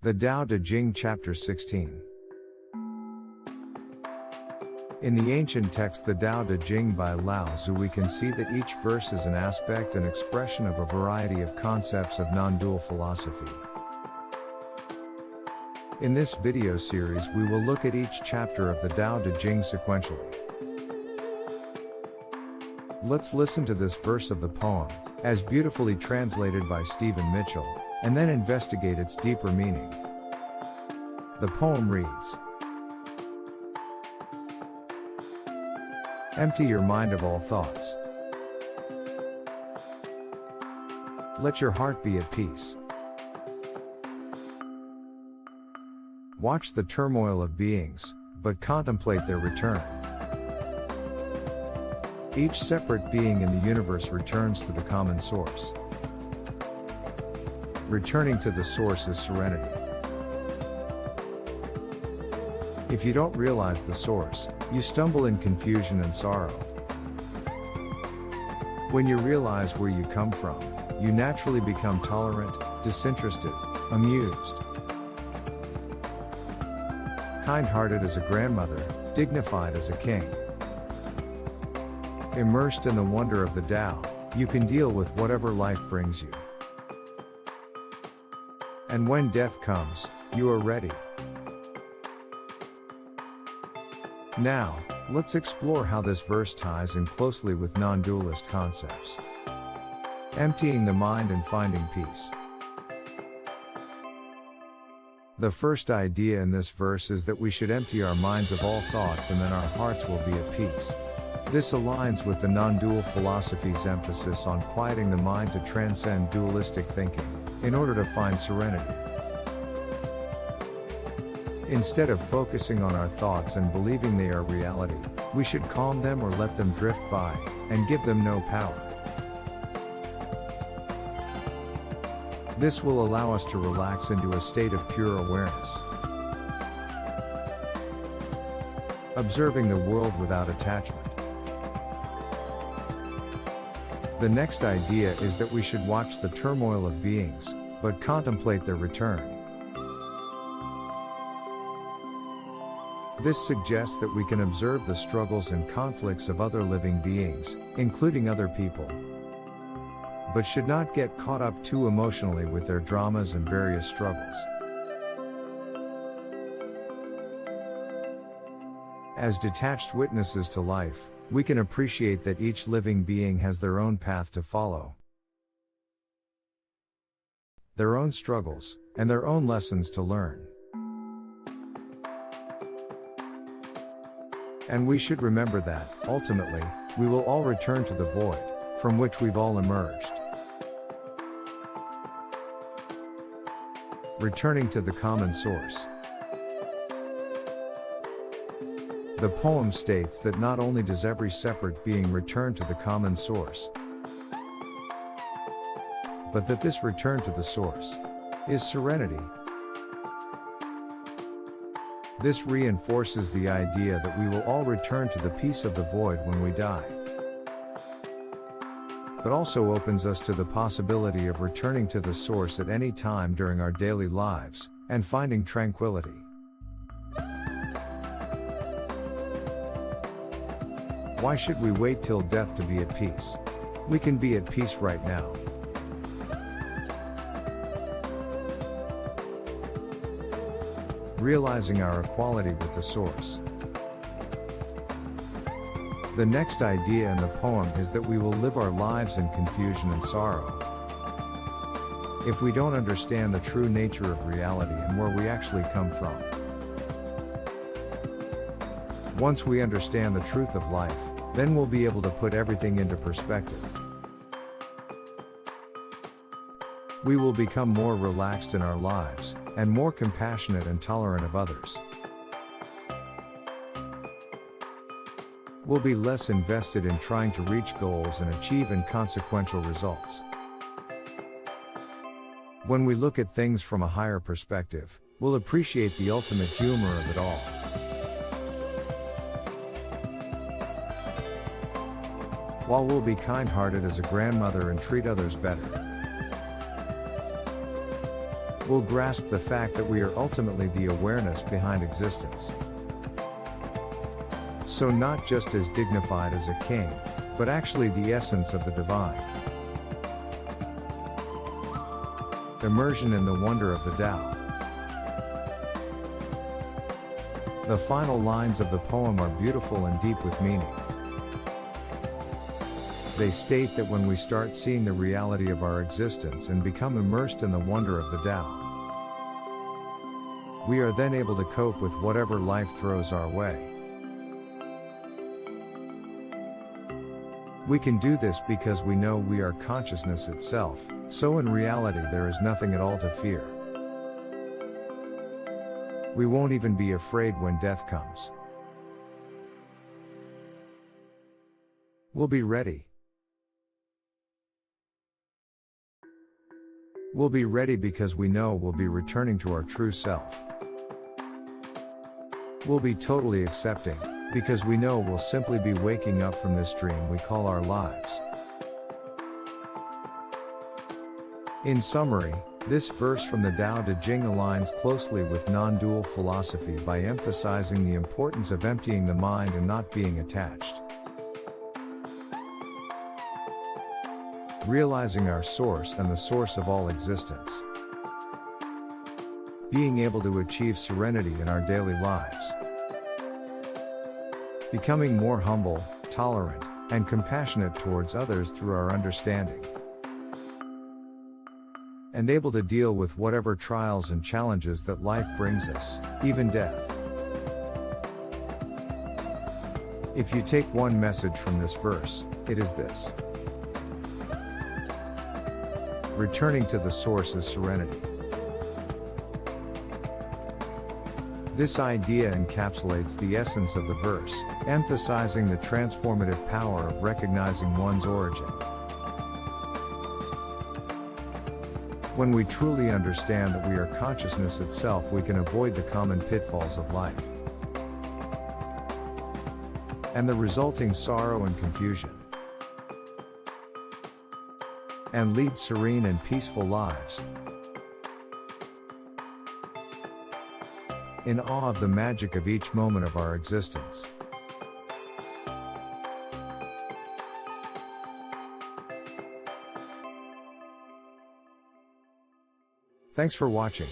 The Tao Te Ching Chapter 16. In the ancient text the Tao Te Ching by Lao Tzu we can see that each verse is an aspect and expression of a variety of concepts of non-dual philosophy. In this video series we will look at each chapter of the Tao Te Ching sequentially. Let's listen to this verse of the poem, as beautifully translated by Stephen Mitchell, and then investigate its deeper meaning. The poem reads: Empty your mind of all thoughts. Let your heart be at peace. Watch the turmoil of beings, but contemplate their return. Each separate being in the universe returns to the common source. Returning to the source is serenity. If you don't realize the source, you stumble in confusion and sorrow. When you realize where you come from, you naturally become tolerant, disinterested, amused, kind-hearted as a grandmother, dignified as a king. Immersed in the wonder of the Tao, you can deal with whatever life brings you. And when death comes, you are ready. Now, let's explore how this verse ties in closely with non-dualist concepts. Emptying the mind and finding peace. The first idea in this verse is that we should empty our minds of all thoughts and then our hearts will be at peace. This aligns with the non-dual philosophy's emphasis on quieting the mind to transcend dualistic thinking, in order to find serenity. Instead of focusing on our thoughts and believing they are reality, we should calm them or let them drift by, and give them no power. This will allow us to relax into a state of pure awareness. Observing the world without attachment. The next idea is that we should watch the turmoil of beings, but contemplate their return. This suggests that we can observe the struggles and conflicts of other living beings, including other people, but should not get caught up too emotionally with their dramas and various struggles. As detached witnesses to life, we can appreciate that each living being has their own path to follow, their own struggles, and their own lessons to learn. And we should remember that, ultimately, we will all return to the void, from which we've all emerged. Returning to the common source. The poem states that not only does every separate being return to the common source, but that this return to the source is serenity. This reinforces the idea that we will all return to the peace of the void when we die, but also opens us to the possibility of returning to the source at any time during our daily lives, and finding tranquility. Why should we wait till death to be at peace? We can be at peace right now. Realizing our equality with the source. The next idea in the poem is that we will live our lives in confusion and sorrow. If we don't understand the true nature of reality and where we actually come from. Once we understand the truth of life, then we'll be able to put everything into perspective. We will become more relaxed in our lives, and more compassionate and tolerant of others. We'll be less invested in trying to reach goals and achieve inconsequential results. When we look at things from a higher perspective, we'll appreciate the ultimate humor of it all. While we'll be kind-hearted as a grandmother and treat others better. we'll grasp the fact that we are ultimately the awareness behind existence. So not just as dignified as a king, but actually the essence of the divine. Immersion in the wonder of the Tao. The final lines of the poem are beautiful and deep with meaning. They state that when we start seeing the reality of our existence and become immersed in the wonder of the Tao, we are then able to cope with whatever life throws our way. We can do this because we know we are consciousness itself, so in reality there is nothing at all to fear. We won't even be afraid when death comes. We'll be ready. We'll be ready because we know we'll be returning to our true self. We'll be totally accepting, because we know we'll simply be waking up from this dream we call our lives. In summary, this verse from the Tao Te Ching aligns closely with non-dual philosophy by emphasizing the importance of emptying the mind and not being attached. Realizing our source and the source of all existence. Being able to achieve serenity in our daily lives. Becoming more humble, tolerant, and compassionate towards others through our understanding. And able to deal with whatever trials and challenges that life brings us, even death. If you take one message from this verse, it is this. Returning to the source is serenity. This idea encapsulates the essence of the verse, emphasizing the transformative power of recognizing one's origin. When we truly understand that we are consciousness itself, we can avoid the common pitfalls of life and the resulting sorrow and confusion, and lead serene and peaceful lives, in awe of the magic of each moment of our existence. Thanks for watching.